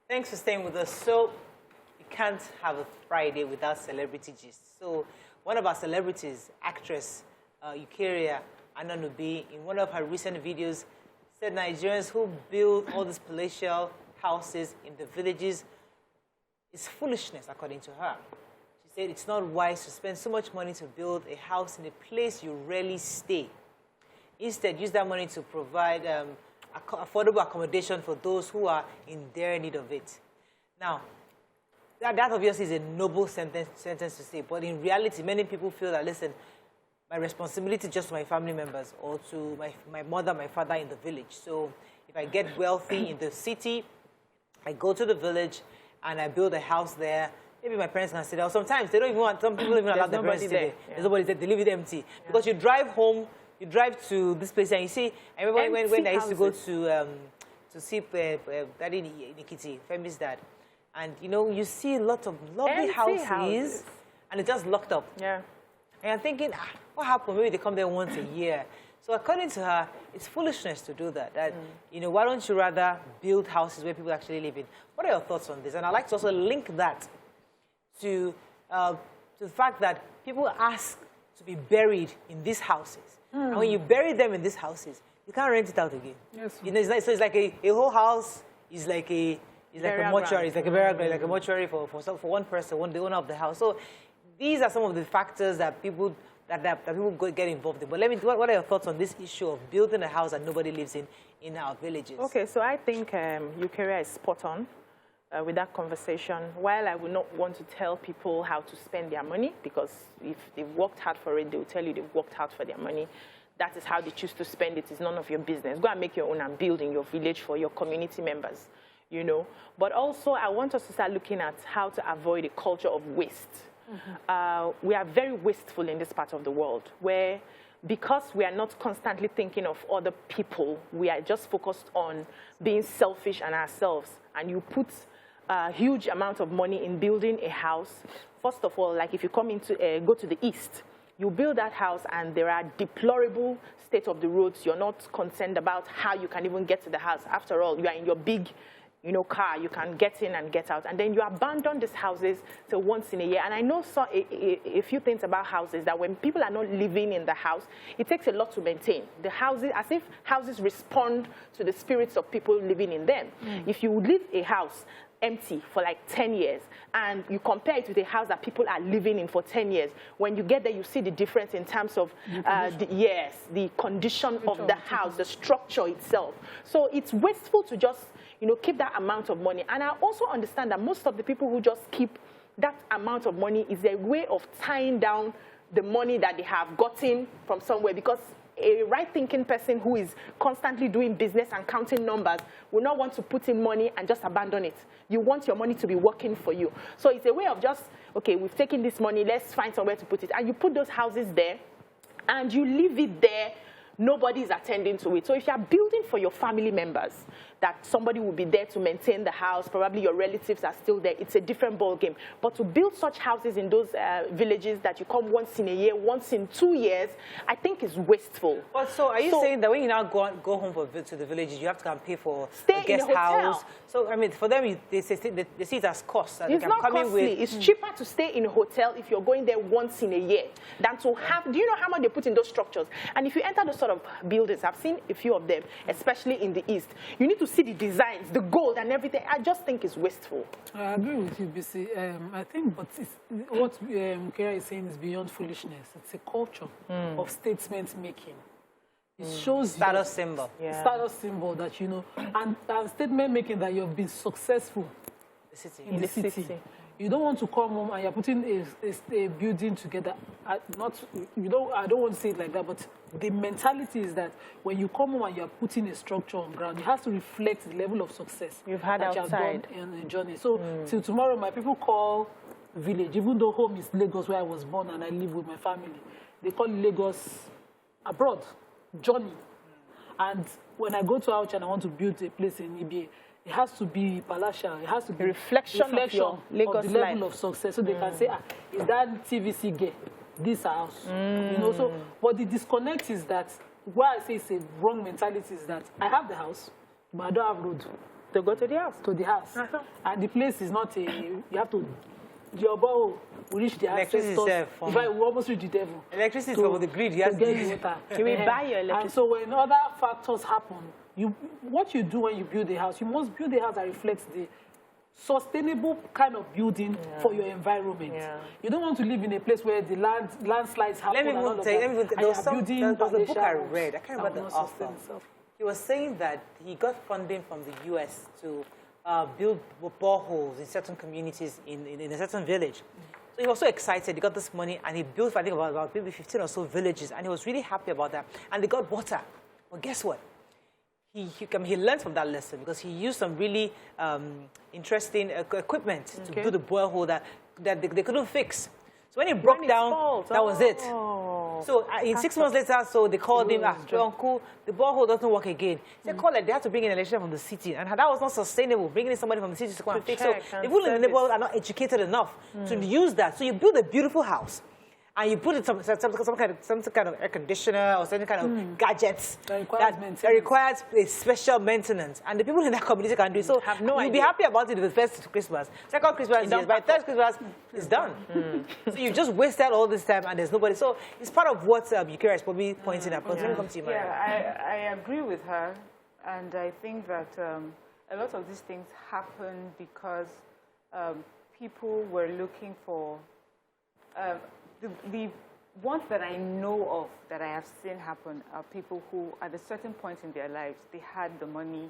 Thanks for staying with us. So, you can't have a Friday without celebrity gist. So, one of our celebrities, actress Eucharia Anunobi, in one of her recent videos, said Nigerians who build all these palatial houses in the villages is foolishness, according to her. She said it's not wise to spend so much money to build a house in a place you rarely stay. Instead, use that money to provide affordable accommodation for those who are in dire need of it. Now, that obviously is a noble sentence to say, but in reality, many people feel that, listen, my responsibility just to my family members or to my mother, my father in the village. So if I get wealthy in the city, I go to the village and I build a house there. Maybe my parents can stay there. Sometimes they don't even want, some people don't even allow their parents to stay there. Yeah. There's nobody there, they leave it empty. Yeah. Because you drive home, you drive to this place and you see, I remember when I used to go to see Daddy Nikiti, Femi's dad, and you know, you see a lot of lovely houses and it's just locked up. Yeah. And I'm thinking, what happened? Maybe they come there once a year. So according to her, it's foolishness to do that. You know, why don't you rather build houses where people actually live in? What are your thoughts on this? And I'd like to also link that to the fact that people ask to be buried in these houses. And when you bury them in these houses, you can't rent it out again. Yes. You know, so it's like a whole house is like a mortuary. It's like a burial ground, like a mortuary for one person, the owner of the house. So these are some of the factors that people get involved in. But what are your thoughts on this issue of building a house that nobody lives in our villages? Okay, so I think Eucharia is spot on with that conversation. While I would not want to tell people how to spend their money, because if they've worked hard for it, they will tell you they've worked hard for their money. That is how they choose to spend it. It's none of your business. Go and make your own and build in your village for your community members, you know. But also, I want us to start looking at how to avoid a culture of waste. We are very wasteful in this part of the world, where because we are not constantly thinking of other people, we are just focused on being selfish and ourselves. And you put a huge amount of money in building a house. First of all, like if you come into go to the east, you build that house and there are deplorable state of the roads. You're not concerned about how you can even get to the house. After all, you are in your big, you know, car, you can get in and get out. And then you abandon these houses till once in a year. And I know a few things about houses, that when people are not living in the house, it takes a lot to maintain. The houses, as if houses respond to the spirits of people living in them. If you leave a house empty for like 10 years and you compare it with a house that people are living in for 10 years, when you get there, you see the difference in terms of the condition of the house, the structure itself. So it's wasteful to just, you know, keep that amount of money. And I also understand that most of the people who just keep that amount of money is a way of tying down the money that they have gotten from somewhere, because a right-thinking person who is constantly doing business and counting numbers will not want to put in money and just abandon it. You want your money to be working for you. So it's a way of just, okay, we've taken this money, let's find somewhere to put it. And you put those houses there, and you leave it there. Nobody is attending to it. So if you are building for your family members, that somebody will be there to maintain the house, probably your relatives are still there, it's a different ballgame. But to build such houses in those villages that you come once in a year, once in 2 years, I think is wasteful. But so are you saying that when you now go home to the villages, you have to come and pay for a guest house? So, I mean, for them, they see it as cost. It's not costly. It's cheaper to stay in a hotel if you're going there once in a year than to have, do you know how much they put in those structures? And if you enter those sort of buildings, I've seen a few of them, especially in the East, you need to see the designs, the gold and everything. I just think it's wasteful. I agree with you, BC. I think, but what Kira is saying is beyond foolishness. It's a culture of statement making. It shows status symbol. Yeah. Status symbol that, you know, and statement making that you've been successful in the city. You don't want to come home and you're putting a building together. I don't want to say it like that, but the mentality is that when you come home and you're putting a structure on ground, it has to reflect the level of success you've had outside in the journey. So till tomorrow, my people call village, even though home is Lagos, where I was born and I live with my family, they call Lagos abroad, Johnny. And when I go to Ouch and I want to build a place in Ibe, it has to be palatial. It has to be a reflection of the level of success. So they can say, is that TVC gay? This house. You know, so but the disconnect is that why I say it's a wrong mentality is that I have the house, but I don't have road. To go to the house. To the house. And the place is not a, you have to, your borrow will reach the ancestors. In fact, we almost reach the devil. Electricity is from the grid. You have to get water. You will buy your electricity. And so when other factors happen, what you do when you build a house, you must build a house that reflects the sustainable kind of building for your environment. You don't want to live in a place where the landslides happen. Let me tell you, there was a book I read. I can't remember the author. He was saying that he got funding from the U.S. to build boreholes in certain communities in a certain village. So he was so excited. He got this money and he built, I think, about maybe 15 or so villages, and he was really happy about that. And they got water. Well, guess what? He learned from that lesson because he used some really interesting equipment to do the borehole that they couldn't fix. So when it broke down, that was it. So in 6 months later, so they called him, Uncle, the borehole doesn't work again. They called it, they had to bring in an electrician from the city. And that was not sustainable, bringing in somebody from the city to come and fix. So the people in the neighborhood are not educated enough to use that. So you build a beautiful house. And you put it some kind of air conditioner or some kind of gadgets that requires a special maintenance. And the people in that community can do it. So you'll be happy about it the first Christmas. Second Christmas, by third Christmas, it's done. So you've just wasted all this time and there's nobody. So it's part of what Eucharia is probably pointing at. But let me come to you, Morayo. Yeah, I agree with her. And I think that a lot of these things happen because people were looking for... The ones that I know of that I have seen happen are people who, at a certain point in their lives, they had the money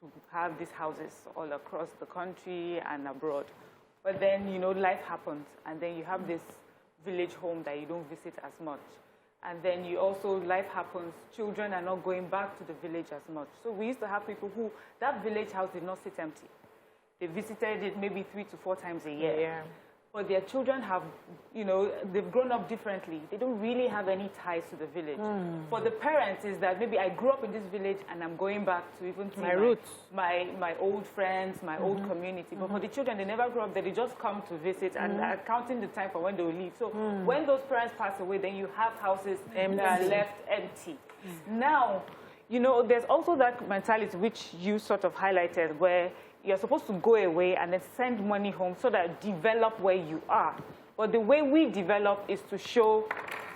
to have these houses all across the country and abroad. But then, you know, life happens, and then you have this village home that you don't visit as much. And then you also, life happens, children are not going back to the village as much. So we used to have people who, that village house did not sit empty. They visited it maybe 3 to 4 times a year. Yeah. But their children have, you know, they've grown up differently. They don't really have any ties to the village. For the parents is that maybe I grew up in this village and I'm going back to even see my roots, my old friends, my old community. But for the children, they never grew up there. They just come to visit and are counting the time for when they will leave. So when those parents pass away, then you have houses that are left empty. Now, you know, there's also that mentality which you sort of highlighted where you're supposed to go away and then send money home so that you develop where you are. But the way we develop is to show,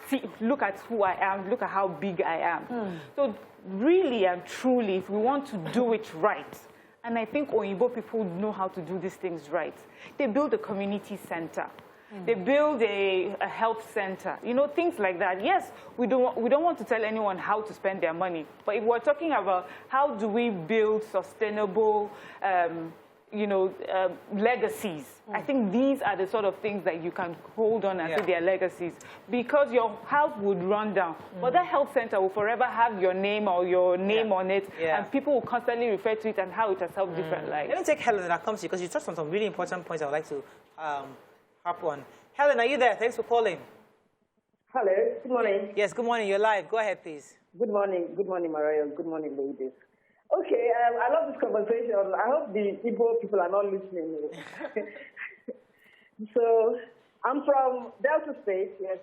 see, look at who I am, look at how big I am. So really and truly, if we want to do it right, and I think Oyibo people know how to do these things right, they build a community center. They build a health center, you know, things like that. Yes, we don't want to tell anyone how to spend their money, but if we're talking about how do we build sustainable, you know, legacies, I think these are the sort of things that you can hold on and say they are legacies, because your house would run down, but that health center will forever have your name or your name on it, and people will constantly refer to it and how it has helped different lives. Let me take Helen that comes to you, because you touched on some really important points I would like to hop on. Helen, are you there? Thanks for calling. Hello, good morning. Yes, good morning. You're live. Go ahead, please. Good morning, Morayo. Good morning, ladies. Okay, I love this conversation. I hope the Igbo people are not listening. So, I'm from Delta State. Yes,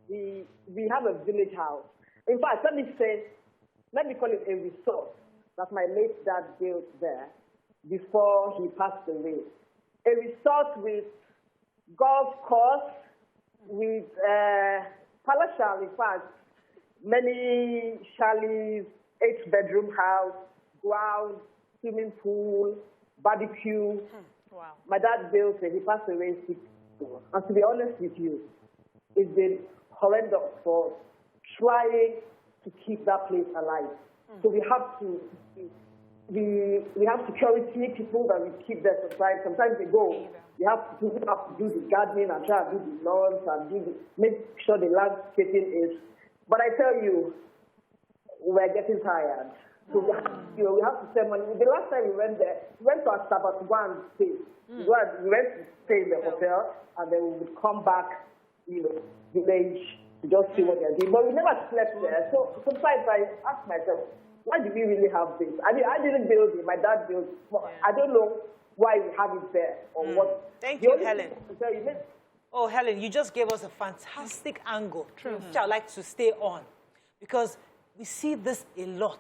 we have a village house. In fact, let me call it a resort that my late dad built there before he passed away. A resort with golf course, with palatial, in fact, many chalets, 8-bedroom house, ground, swimming pool, barbecue. Wow. My dad built it. He passed away 6 years ago. And to be honest with you, it's been horrendous for trying to keep that place alive. So we have to. We have security people that we keep there sometimes. Sometimes they go. We have to do the gardening and try to do the lawns and make sure the landscaping is. But I tell you, we're getting tired. So we have to spend money. The last time we went there, we went to Asaba to go and stay. We went to stay in the hotel, and then we would come back, you know, village to just see what they're doing. But we never slept there. So sometimes I ask myself, why do we really have this? I mean, I didn't build it. My dad built it. I don't know why we have it there or what. Thank you, Helen. Oh, Helen, you just gave us a fantastic angle, which I'd like to stay on, because we see this a lot.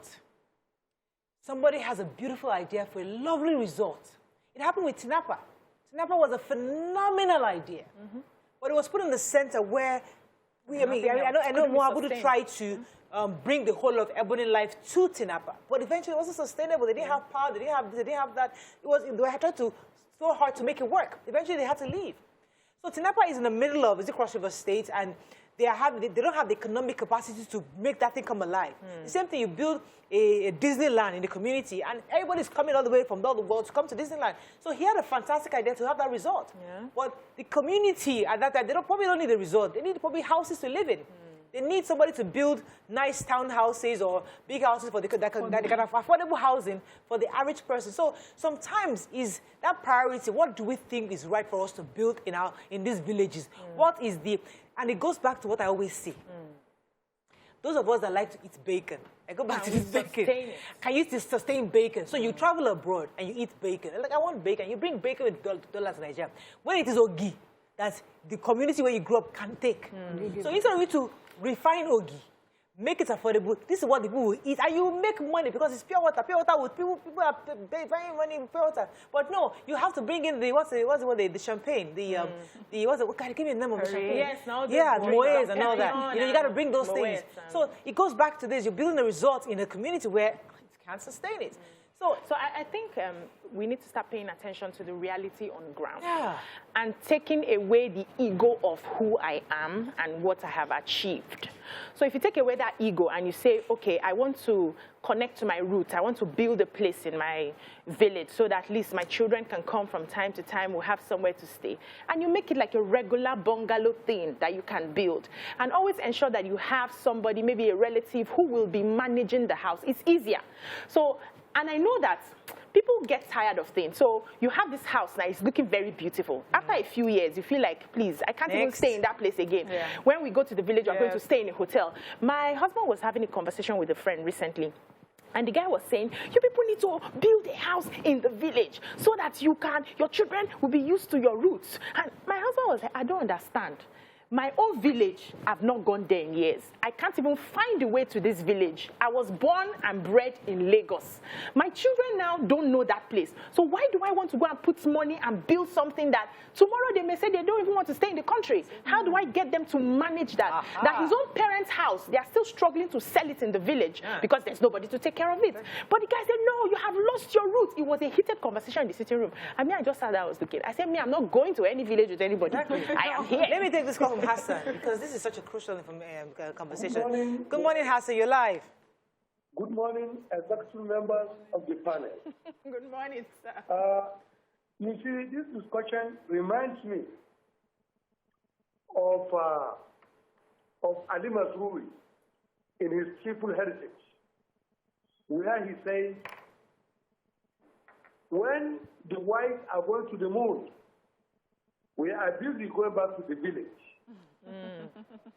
somebody has a beautiful idea for a lovely resort. It happened with Tinapa. Tinapa was a phenomenal idea. But it was put in the center where, I know Moabudu tried to bring the whole of Ebony life to Tinapa. But eventually it wasn't sustainable. They didn't have power, they didn't have that. They had tried to so hard to make it work. Eventually they had to leave. So Tinapa is in the middle of, Cross River State, and they don't have the economic capacity to make that thing come alive. The same thing, you build a Disneyland in the community, and everybody's coming all the way from all the world to come to Disneyland. So he had a fantastic idea to have that resort. But the community at that time, they probably don't need a resort. They need probably houses to live in. They need somebody to build nice townhouses or big houses for that kind of affordable housing for the average person. So sometimes is that priority, what do we think is right for us to build in these villages? What is and it goes back to what I always say. Those of us that like to eat bacon, I go back to this bacon. Can you sustain bacon? So you travel abroad and you eat bacon. Like, I want bacon. You bring bacon with dollars to Nigeria. When it is ogi, that the community where you grew up can take. So instead of you to refine ogi, make it affordable, this is what the people will eat, and you will make money because it's pure water. Pure water, people are buying money in pure water. But no, you have to bring in the champagne, give me a name of the champagne. Yes, now Moët and all that. You got to bring those things. So it goes back to this: you're building a resort in a community where it can't sustain it. So I think we need to start paying attention to the reality on ground and taking away the ego of who I am and what I have achieved. So if you take away that ego and you say, okay, I want to connect to my roots, I want to build a place in my village so that at least my children can come from time to time, we'll have somewhere to stay. And you make it like a regular bungalow thing that you can build. And always ensure that you have somebody, maybe a relative, who will be managing the house. It's easier. And I know that people get tired of things. So you have this house now, it's looking very beautiful. After a few years, you feel like, please, I can't even stay in that place again. When we go to the village, we're going to stay in a hotel. My husband was having a conversation with a friend recently. And the guy was saying, you people need to build a house in the village so that your children will be used to your roots. And my husband was like, I don't understand. My own village, I've not gone there in years. I can't even find a way to this village. I was born and bred in Lagos. My children now don't know that place. So why do I want to go and put money and build something that tomorrow they may say they don't even want to stay in the country? How do I get them to manage that? That his own parents' house, they are still struggling to sell it in the village because there's nobody to take care of it. But the guy said, no, you have lost your roots. It was a heated conversation in the sitting room. I just sat there, I was looking. I said, I'm not going to any village with anybody. I am here. Let me take this call from Hassan, because this is such a crucial conversation. Good morning, Hassan. You're live. Good morning, executive members of the panel. Good morning, sir. You see, this discussion reminds me of Ali Masruri in his Triple Heritage, where he says, when the whites are going to the moon, we are busy going back to the village.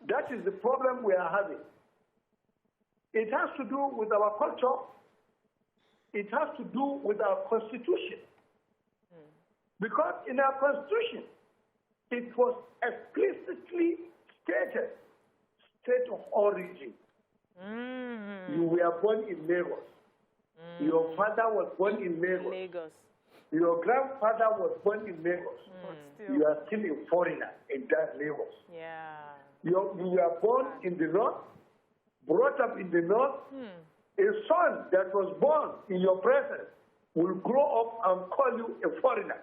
That is the problem we are having. It has to do with our culture. It has to do with our constitution. Because in our constitution, it was explicitly stated, state of origin. You were born in Lagos. Your father was born in Lagos. Your grandfather was born in Lagos. You are still a foreigner in that Lagos. You were born in the north, brought up in the north. A son that was born in your presence will grow up and call you a foreigner.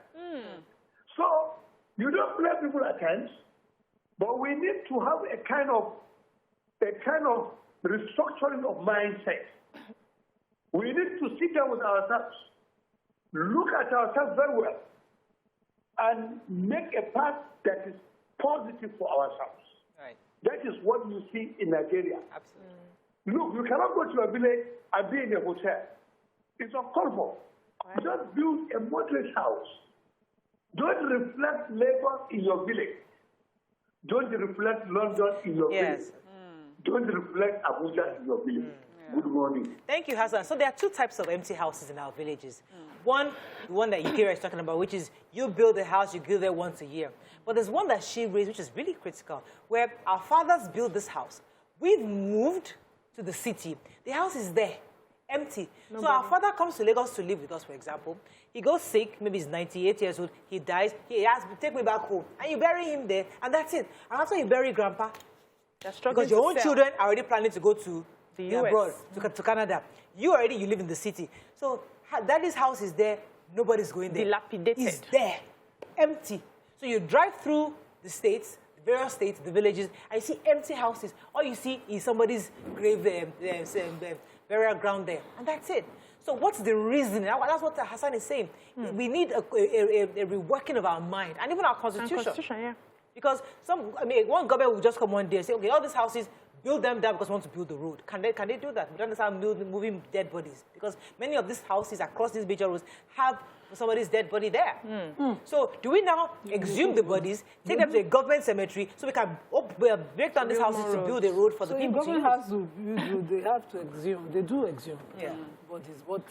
So you don't blame people at times, but we need to have a kind of restructuring of mindset. We need to sit down with ourselves, look at ourselves very well, and make a path that is positive for ourselves. Right. That is what you see in Nigeria. Absolutely. Look, you cannot go to a village and be in a hotel. It's uncalled for. Just build a moderate house. Don't reflect Lagos in your village. Don't reflect London in your village. Don't reflect Abuja in your village. Good morning. Thank you, Hassan. So there are two types of empty houses in our villages. One, the one that Eucharia is talking about, which is you build a house, you go there once a year. But there's one that she raised, which is really critical, where our fathers built this house. We've moved to the city. The house is there. empty. So our father comes to Lagos to live with us, for example. He goes sick, maybe he's 98 years old, he dies, he asks, take me back home. And you bury him there, and that's it. And after you bury Grandpa, because your own children are already planning to go to the abroad, to Canada. You live in the city. So Daddy's house is there, nobody's going there. Dilapidated. It's there, empty. So you drive through the states, the various states, the villages, and you see empty houses. All you see is somebody's grave, burial ground there, and that's it. So what's the reason? That's what Hassan is saying. We need a reworking of our mind, and even our constitution. Because one government will just come one day and say, okay, all these houses, build them down because we want to build the road. Can they do that? We don't understand moving dead bodies, because many of these houses across these major roads have somebody's dead body there. So do we now exhume the bodies, take them to a government cemetery, so we can break down these houses to build a road for the people to use? The government has to build, they have to exhume. They do exhume bodies. But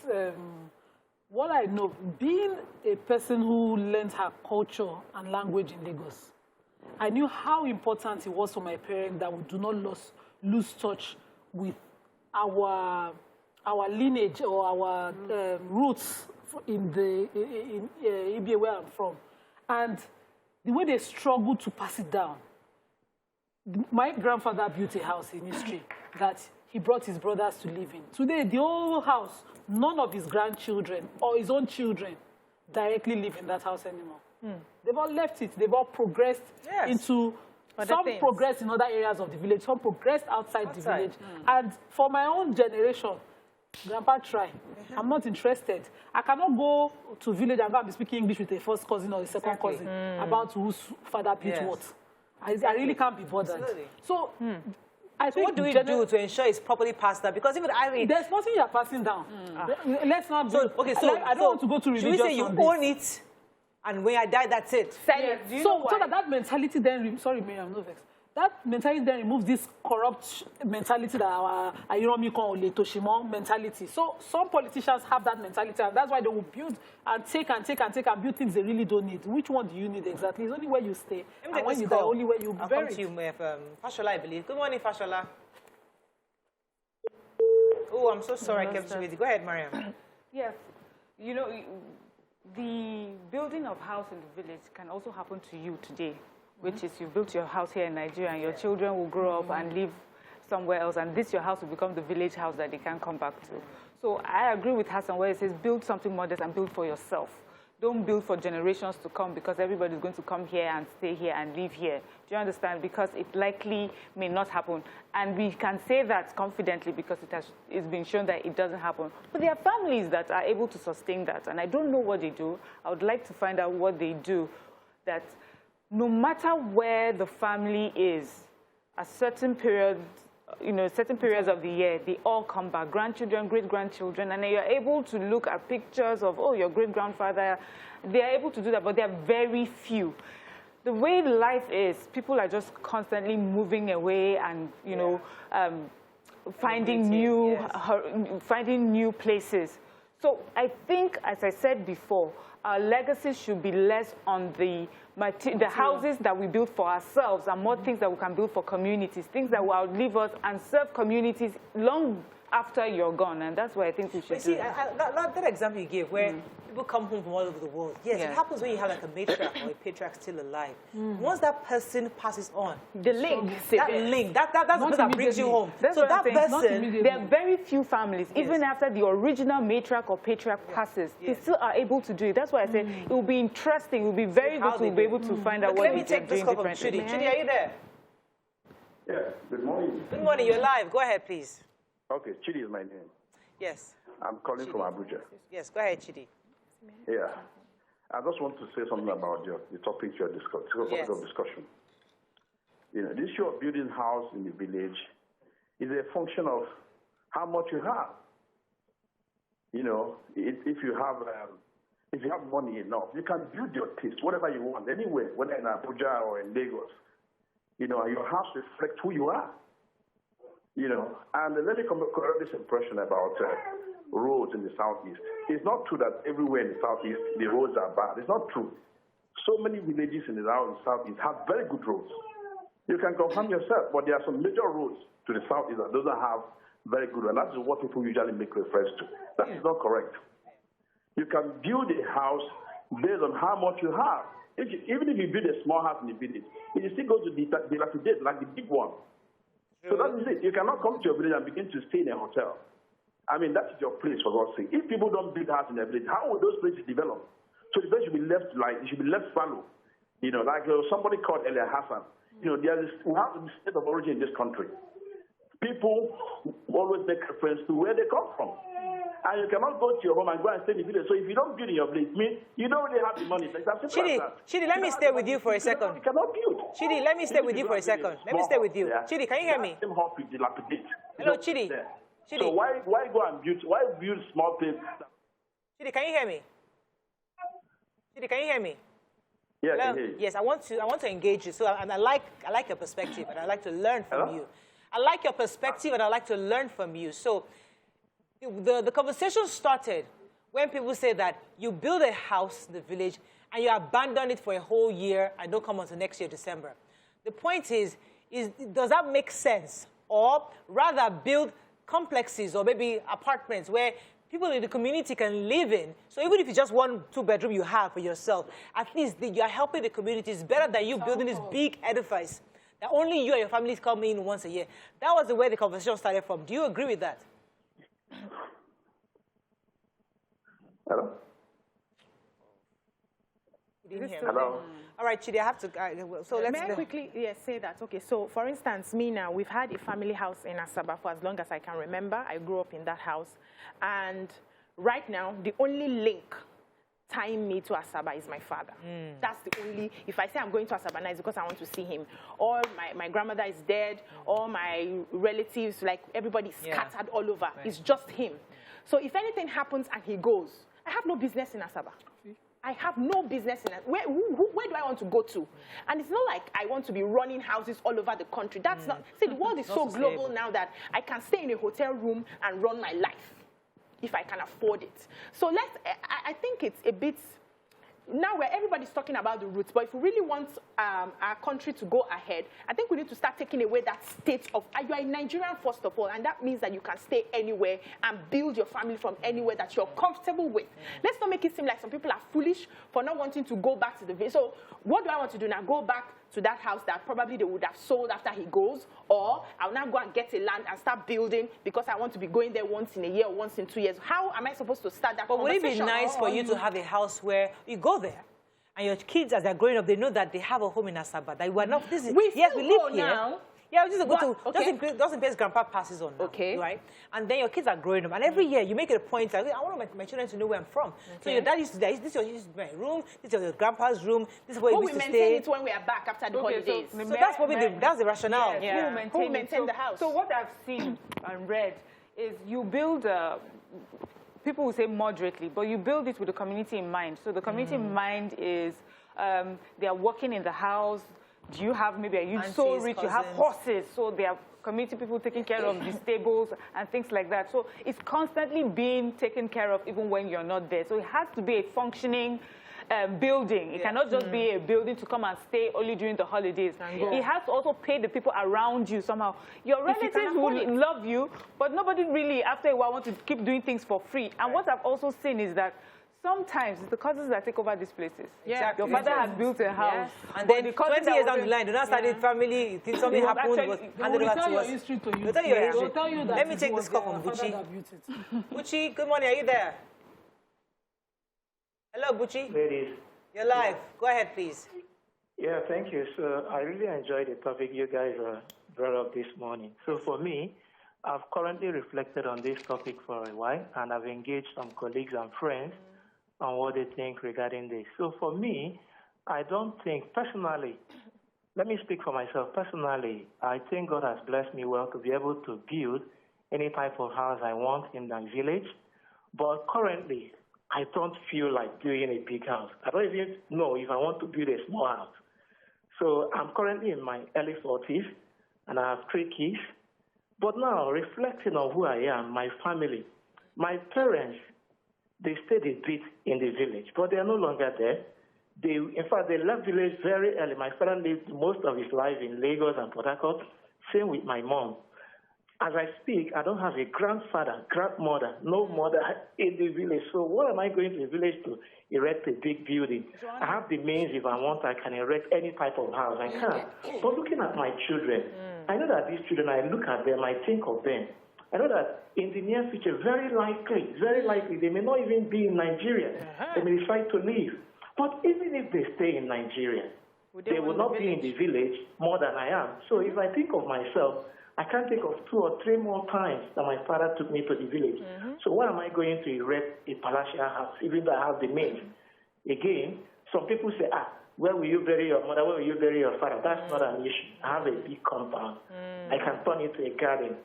what I know, being a person who learned her culture and language in Lagos, I knew how important it was for my parents that we do not lose touch with our lineage or our roots in Ibia, where I'm from. And the way they struggle to pass it down. My grandfather built a house in history that he brought his brothers to live in. Today, the whole house, none of his grandchildren or his own children directly live in that house anymore. They've all left it. They've all progressed into some progressed in other areas of the village, some progressed outside the village. And for my own generation, Grandpa tried. I'm not interested. I cannot go to village and go and be speaking English with a first cousin or a second cousin about whose father built what. I really can't be bothered. Absolutely. So, I think what do we do to ensure it's properly passed down? Because even there's nothing you're passing down. Let's not do. Okay, so I don't want to go to religious. Should we say you own it, and when I die, that's it? So that mentality then, sorry, Miriam, no vex. That mentality then removes this corrupt mentality that our Toshimon mentality. So some politicians have that mentality, and that's why they will build and take and build things they really don't need. Which one do you need exactly? It's only where you stay. And when you die, only where you bury. I'll come to you, Fashola, I believe. Good morning, Fashola. Oh, I'm so sorry I kept you waiting. Go ahead, Mariam. Yes. You know, the building of house in the village can also happen to you today, which is you built your house here in Nigeria and your children will grow up and live somewhere else, and your house will become the village house that they can't come back to. So I agree with Hassan where he says build something modest and build for yourself. Don't build for generations to come, because everybody's going to come here and stay here and live here. Do you understand? Because it likely may not happen. And we can say that confidently because it's been shown that it doesn't happen. But there are families that are able to sustain that, and I don't know what they do. I would like to find out what they do, that no matter where the family is, at certain periods, certain periods of the year, they all come back, grandchildren, great-grandchildren, and you're able to look at pictures of, your great-grandfather. They are able to do that, but they're very few. The way life is, people are just constantly moving away and, finding new places. So I think, as I said before, our legacy should be less on the houses that we build for ourselves and more things that we can build for communities, things that will outlive us and serve communities long after you're gone. And that's what I think we should do. That example you gave, where people come home from all over the world. Yes, it happens when you have like a matriarch or a patriarch still alive. Once that person passes on, the link, that's the person that brings you home. That's so that person, there are very few families, even after the original matriarch or patriarch passes, they still are able to do it. That's why I said it will be interesting. It will be very good to be able to find out what they're doing differently. Let me take this call from Chidi. Chidi, are you there? Yeah, good morning. Good morning, you're live. Go ahead, please. Okay, Chidi is my name. Yes. I'm calling from Abuja. Yes, go ahead, Chidi. Yeah. I just want to say something about the topic you're discussion. The issue of building house in the village is a function of how much you have. If you have money enough, you can build your taste, whatever you want, anywhere, whether in Abuja or in Lagos. Your house reflects who you are. And let me correct this impression about roads in the southeast. It's not true that everywhere in the southeast the roads are bad. It's not true. So many villages in the southeast have very good roads. You can confirm yourself, but there are some major roads to the southeast that doesn't have very good, and that is what people usually make reference to. That is not correct. You can build a house based on how much you have. Even if you build a small house in the village, it still goes to dilapidate like the big one. So that is it. You cannot come to your village and begin to stay in a hotel. I mean, that is your place, for God's sake. If people don't build houses in their village, how will those places develop? So the place should be left fallow. You know, like somebody called earlier HASSAN. You know, we have the state of origin in this country. People always make reference to where they come from. And you cannot go to your home and go and stay in the village. So if you don't build in your place, you don't really have the money. Chidi, let me stay with you for a second. You cannot build. Chidi, let me stay with you for a second. Let me stay with you. Chidi, can you hear me? Hello, Chidi. So why go and build? Why build small places? Chidi, can you hear me? Chidi, can you hear me? Yeah, Hello? I can hear you. Yes, I want to engage you. So I like your perspective, and I like to learn from you. I like your perspective, and I like to learn from you. So the conversation started when people say that you build a house in the village and you abandon it for a whole year and don't come until next year, December. The point is does that make sense? Or rather build complexes or maybe apartments where people in the community can live in. So even if it's just 1 2-bedroom you have for yourself, at least you're helping the community. It's better than you building this big edifice that only you and your family come in once a year. That was the way the conversation started from. Do you agree with that? Hello? Hello? All right, Chidi, I have to... so let's... May I quickly say that? Okay, so for instance, me now, we've had a family house in Asaba for as long as I can remember. I grew up in that house. And right now, the only link tying me to Asaba is my father. That's the only... If I say I'm going to Asaba now, it's because I want to see him. Or my grandmother is dead, or my relatives, like everybody scattered all over. Right. It's just him. So if anything happens and he goes, I have no business in Asaba. I have no business in it. Where do I want to go to? And it's not like I want to be running houses all over the country. That's not... See, the world is so global now that I can stay in a hotel room and run my life if I can afford it. So I think it's a bit... Now where everybody's talking about the roots, but if we really want our country to go ahead, I think we need to start taking away that state of, you are a Nigerian first of all, and that means that you can stay anywhere and build your family from anywhere that you're comfortable with. Let's not make it seem like some people are foolish for not wanting to go back to the village. So what do I want to do now? Go back to that house that probably they would have sold after he goes, or I'll now go and get a land and start building because I want to be going there once in a year or once in 2 years. How am I supposed to start that conversation? But would it be nice for you to have a house where you go there and your kids, as they're growing up, they know that they have a home in Asaba, that you are not... This is, we live here. Now. Yeah, just go to, just in case grandpa passes on now, right? And then your kids are growing up. And every year you make it a point, like, I want my children to know where I'm from. So your dad used to say, this is my room, this is your grandpa's room, this is where you used to stay. We maintain it when we are back after the holidays. So that's probably that's the rationale. Who maintain the house? So what I've seen and read is you build... people will say moderately, but you build it with the community in mind. So the community in mind is they are working in the house. Do you have, maybe, are you so rich, you have horses, so there are community people taking care of the stables and things like that. So it's constantly being taken care of even when you're not there. So it has to be a functioning building. It cannot just be a building to come and stay only during the holidays. It has to also pay the people around you somehow. Your relatives will love you, but nobody really, after a while, wants to keep doing things for free. And what I've also seen is that sometimes it's the cousins that take over these places. Your father has built a house. And then 20 years down the line, do not start a family, something happened, hand it over to us. History to you. They'll tell you your history. Tell you that Let me take this call from Buchi. Buchi, good morning, are you there? Hello, Buchi. Ladies. You're live. Go ahead, please. Yeah, thank you. So I really enjoyed the topic you guys brought up this morning. So for me, I've currently reflected on this topic for a while, and I've engaged some colleagues and friends on what they think regarding this. So for me, I don't think, personally, let me speak for myself. Personally, I think God has blessed me well to be able to build any type of house I want in my village. But currently, I don't feel like building a big house. I don't even know if I want to build a small house. So I'm currently in my early 40s, and I have 3 kids. But now, reflecting on who I am, my family, my parents, they stayed a bit in the village, but they are no longer there. In fact, they left village very early. My father lived most of his life in Lagos and Port Harcourt. Same with my mom. as I speak, I don't have a grandfather, grandmother, no mother in the village. So what am I going to the village to erect a big building? I have the means. If I want, I can erect any type of house. I can. But looking at my children, I know that these children, I look at them, I think of them. I know that in the near future, very likely, they may not even be in Nigeria. They may decide to leave. But even if they stay in Nigeria, they will not be in the village more than I am. So if I think of myself, I can't think of 2 or 3 more times that my father took me to the village. So why am I going to erect a palatial house, even though I have the means? Again, some people say, where will you bury your mother? Where will you bury your father? That's not an issue. I have a big compound. I can turn it to a garden.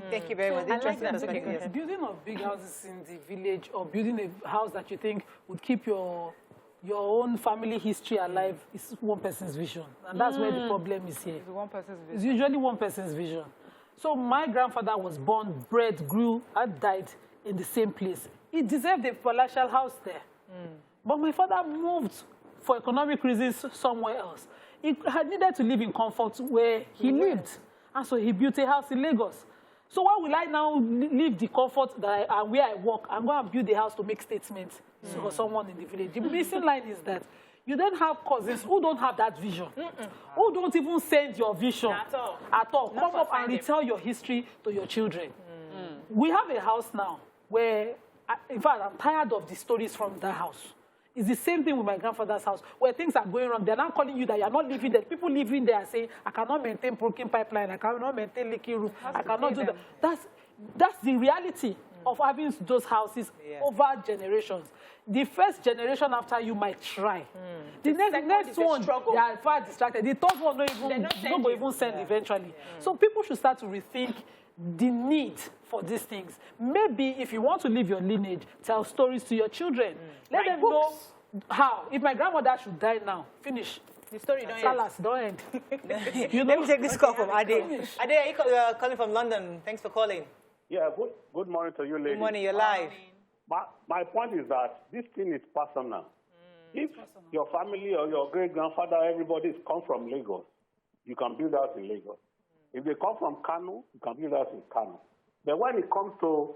Thank you very much. Interesting perspective. Building of big houses in the village or building a house that you think would keep your own family history alive is one person's vision. And that's where the problem is here. It's one person's vision. It's usually one person's vision. So my grandfather was born, bred, grew, and died in the same place. He deserved a palatial house there. But my father moved for economic reasons somewhere else. He had needed to live in comfort where he lived. And so he built a house in Lagos. So why will I now leave the comfort that where I work and go and build a house to make statements for someone in the village? The missing line is that you then have cousins who don't have that vision, who don't even send your vision at all. Come up and retell your history to your children. We have a house now where, in fact, I'm tired of the stories from that house. It's the same thing with my grandfather's house, where things are going wrong. They're not calling you that you're not living there. People living there are saying, I cannot maintain broken pipeline, I cannot maintain leaky roof, I cannot do that. That's the reality of having those houses over generations. The first generation after you might try. The next one, they are far distracted. The third one, don't even send eventually. So people should start to rethink the need for these things. Maybe if you want to live your lineage, tell stories to your children. Let them know how. If my grandmother should die now, finish. The story don't end. Let me take this call from Ade. Ade, are you calling from London? Thanks for calling. Yeah, good morning to you, ladies. Good morning, you're live. My point is that this thing is personal. If your family or your great-grandfather, everybody come from Lagos, you can build out in Lagos. If they come from Kano, you can build out in Kano. But when it comes to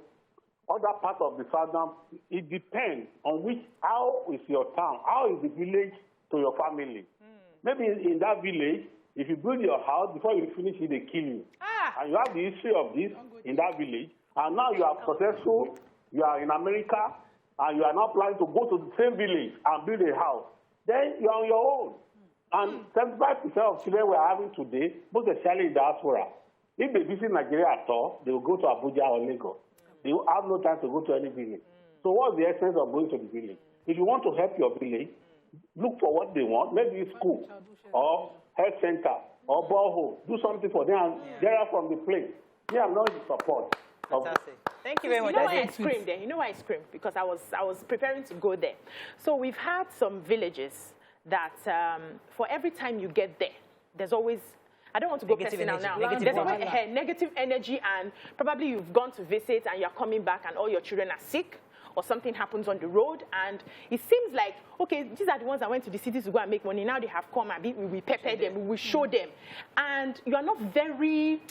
other parts of the southern, it depends on how is your town, how is the village to your family. Maybe in that village, if you build your house, before you finish it, they kill you. And you have the history of this in that village, and now you are successful, you are in America, and you are now planning to go to the same village and build a house, then you are on your own. And 75% of children we are having today, most especially in diaspora, if they visit Nigeria at all, they will go to Abuja or Lagos. They will have no time to go to any village. So what's the essence of going to the village? If you want to help your village, look for what they want, maybe school or health center or borehole. Do something for them and get out from the place. Yeah, I'm not in support. Fantastic. Thank you very much. You know why I screamed there? You know why I screamed? Because I was preparing to go there. So we've had some villages that for every time you get there, there's always, I don't want to go personal now. There's always negative energy, and probably you've gone to visit and you're coming back and all your children are sick, or something happens on the road, and it seems like, okay, these are the ones that went to the cities to go and make money. Now they have come and we will pepper them, we will show them. And you are not very,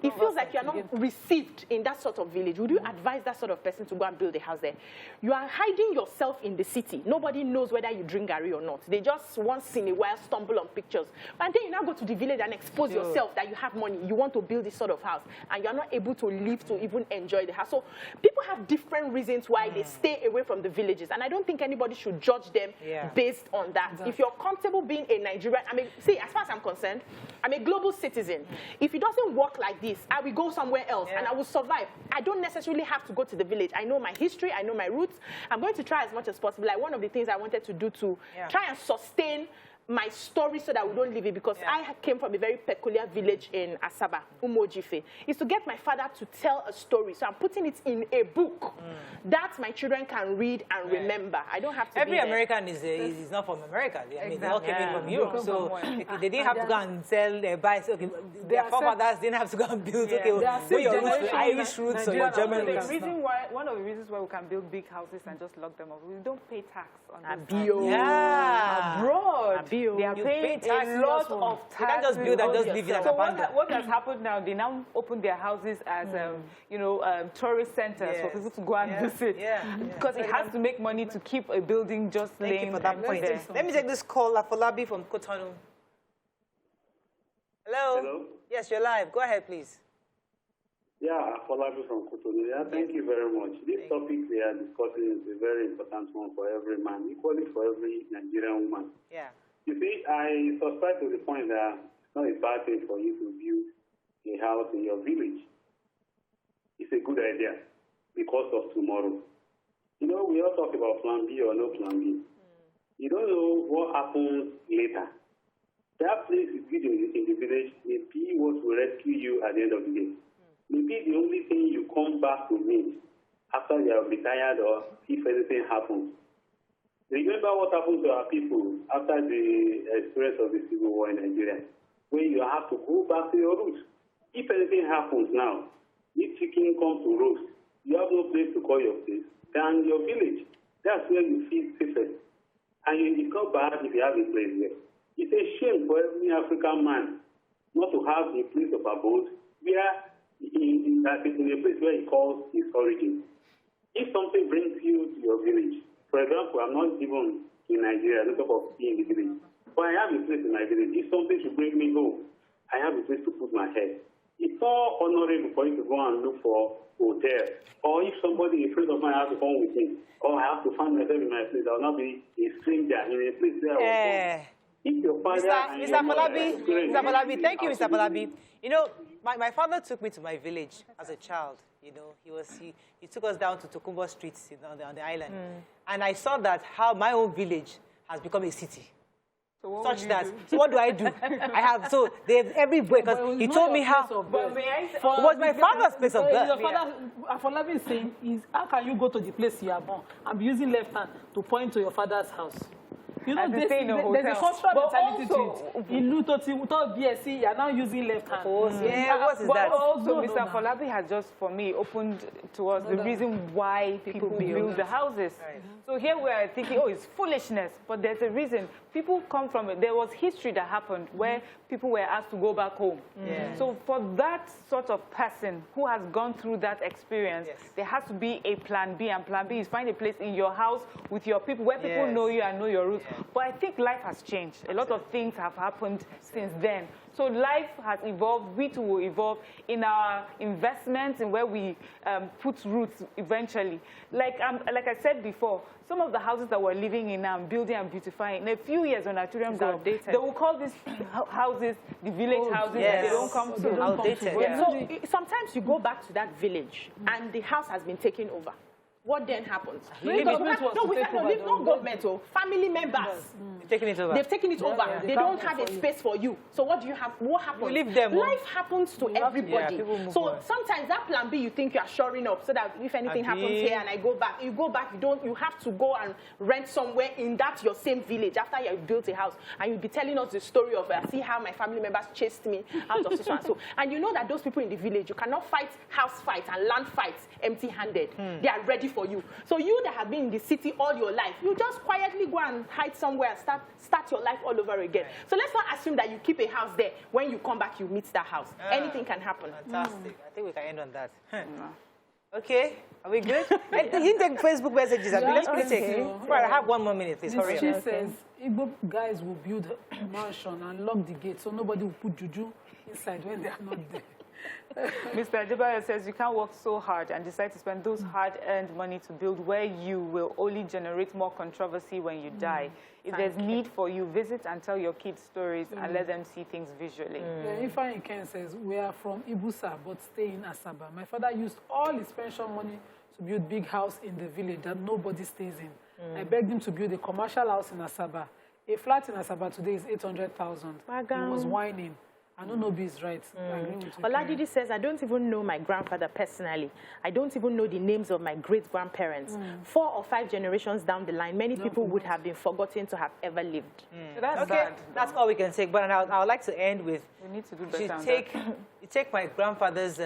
it feels like you are not received in that sort of village. Would you advise that sort of person to go and build a house there? You are hiding yourself in the city. Nobody knows whether you drink garri or not. They just once in a while stumble on pictures. And then you now go to the village and expose yourself that you have money. You want to build this sort of house, and you're not able to live to even enjoy the house. So people have different reasons why they stay away from the villages. And I don't think anybody should judge them based on that. Exactly. If you're comfortable being a Nigerian, I mean, see, as far as I'm concerned, I'm a global citizen. If it doesn't work like this, I will go somewhere else and I will survive. I don't necessarily have to go to the village. I know my history, I know my roots. I'm going to try as much as possible. Like one of the things I wanted to do to try and sustain my story so that we don't leave it, because I came from a very peculiar village in Asaba, Umojife, is to get my father to tell a story. So I'm putting it in a book that my children can read and remember. I don't have to Every American is not from America. I mean, they all came in from Europe. So they didn't have to go and sell their bikes. Okay, their forefathers didn't have to go and build. Okay, your Irish roots or your German roots. One of the reasons why we can build big houses and just lock them up, we don't pay tax on this. Abroad. bill. They are paying a lot of taxes. You can't just build and just leave it as So abandoned. what has happened now, they now open their houses as, tourist centers for people to go and visit. Because it has to make money to keep a building just laying. Thank you for that point. Let me take this call, AFOLABI from Cotonou. Hello? Hello? Yes, you're live. Go ahead, please. Yeah, AFOLABI from Cotonou. Yeah, thank you very much. This topic we are discussing is a very important one for every man, equally for every Nigerian woman. Yeah. You see, I subscribe to the point that it's not a bad thing for you to build a house in your village. It's a good idea because of tomorrow. You know, we all talk about plan B or no plan B. You don't know what happens later. That place you build in the village may be what will rescue you at the end of the day. Maybe the only thing you come back to meet after you have retired or if anything happens. Remember what happened to our people after the experience of the Civil War in Nigeria, where you have to go back to your roots. If anything happens now, if chicken comes to roast, you have no place to call your place than your village. That's where you feel safest. And it's not bad if you have a place there. It's a shame for every African man not to have a place of abode where in a place where he calls his origin. If something brings you to your village, for example, I'm not even in Nigeria, I don't talk of being in the village, but I have a place in my village. If something should bring me home, I have a place to put my head. It's all honorable for you to go and look for hotel. Or if somebody, a friend of mine, has to come with me, or I have to find myself in my place, I will not be a stranger in a place where I was born. If your father Mr. AFOLABI, thank you, Mr. AFOLABI. You know, my father took me to my village as a child. You know, he took us down to Tokumbo streets on the island. And I saw that how my own village has become a city. So what do I do? I have, so there's everywhere, because he told me how. It was my father's place of birth. Your father, AFOLABI is saying, how can you go to the place you are born and be using left hand to point to your father's house? You know, there's a cultural mentality to it. In Lutoti, without BSc, you are now using left hand. Yeah, what is that? Also, Mr. AFOLABI has just, for me, opened to us the reason why people build the houses. Right. So here we are thinking, oh, it's foolishness, but there's a reason. People come from it. There was history that happened where people were asked to go back home. So for that sort of person who has gone through that experience, there has to be a plan B, and plan B is find a place in your house with your people where people know you and know your roots. But I think life has changed. A lot of things have happened since then. So life has evolved. We too will evolve in our investments and where we put roots eventually. Like I said before, some of the houses that we're living in now, building and beautifying, in a few years when our children grow up, they will call these houses the village houses. They don't come to outdated. So sometimes you go back to that village and the house has been taken over. What then happens? Not government, family members. Taking it over. They've taken it over. They don't have a space for you. So what do you have? What happens? You leave them. Life happens to everybody. So sometimes that plan B, you think you are shoring up so that if anything happens here and I go back, you go back. You have to go and rent somewhere in that your same village after you have built a house, and you'll be telling us the story of see how my family members chased me out of this one. So, and you know that those people in the village, you cannot fight house fights and land fights empty-handed. They are ready for you. So you that have been in the city all your life, you just quietly go and hide somewhere and start your life all over again. So let's not assume that you keep a house there. When you come back, you meet that house. Anything can happen. Fantastic. I think we can end on that. Okay, are we good? You take Facebook messages. Let's take. Right, I have 1 more minute, please. Hurry up. She says, Igbo guys will build a mansion and lock the gate so nobody will put juju inside when they are not there. Mr. Adebayo says you can't work so hard and decide to spend those hard-earned money to build where you will only generate more controversy when you die. If there's need for you, visit and tell your kids stories and let them see things visually. Ifeanyi Ken says, we are from Ibusa but stay in Asaba. My father used all his pension money to build big house in the village that nobody stays in. I begged him to build a commercial house in Asaba. A flat in Asaba today is 800,000. He was whining. Anunobi is right. Oladidi says, I don't even know my grandfather personally. I don't even know the names of my great-grandparents. 4 or 5 generations down the line, many people would have been forgotten to have ever lived. So that's bad. That's all we can say. But I would like to end with, we need to do better. You take my grandfather's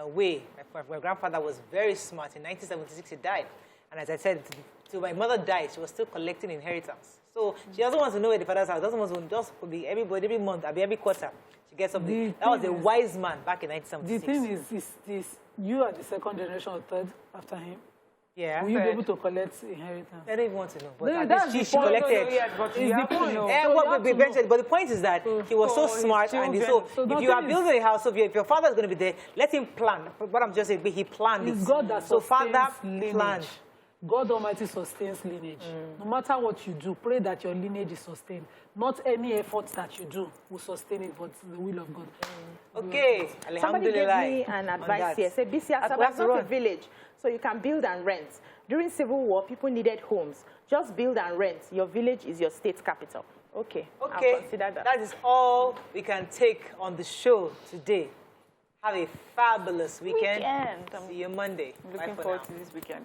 way. My grandfather was very smart. In 1976, he died. And as I said, till my mother died, she was still collecting inheritance. So she doesn't want to know where the father's house. Doesn't want to just be every month, every quarter. She gets something. That was a wise man back in 1976. The thing is you are the second generation or third after him. Yeah. Will you be able to collect inheritance? I don't even want to know. But No, at that's least the she point. collected. Yes, but you have to know. But the point is that he was so smart, and so if you are building a house, so if your father is going to be there, let him plan. What I'm just saying, he planned It's it. God that So sustains father lineage. planned. God Almighty sustains lineage. No matter what you do, pray that your lineage is sustained. Not any effort that you do will sustain it, but the will of God. Okay. Somebody gave me an advice here. Say, BC Asaba is not a village, so you can build and rent. During Civil War, people needed homes. Just build and rent. Your village is your state capital. Okay. Okay. I'll consider that. That is all we can take on the show today. Have a fabulous weekend. See you Monday. I'm looking forward to this weekend.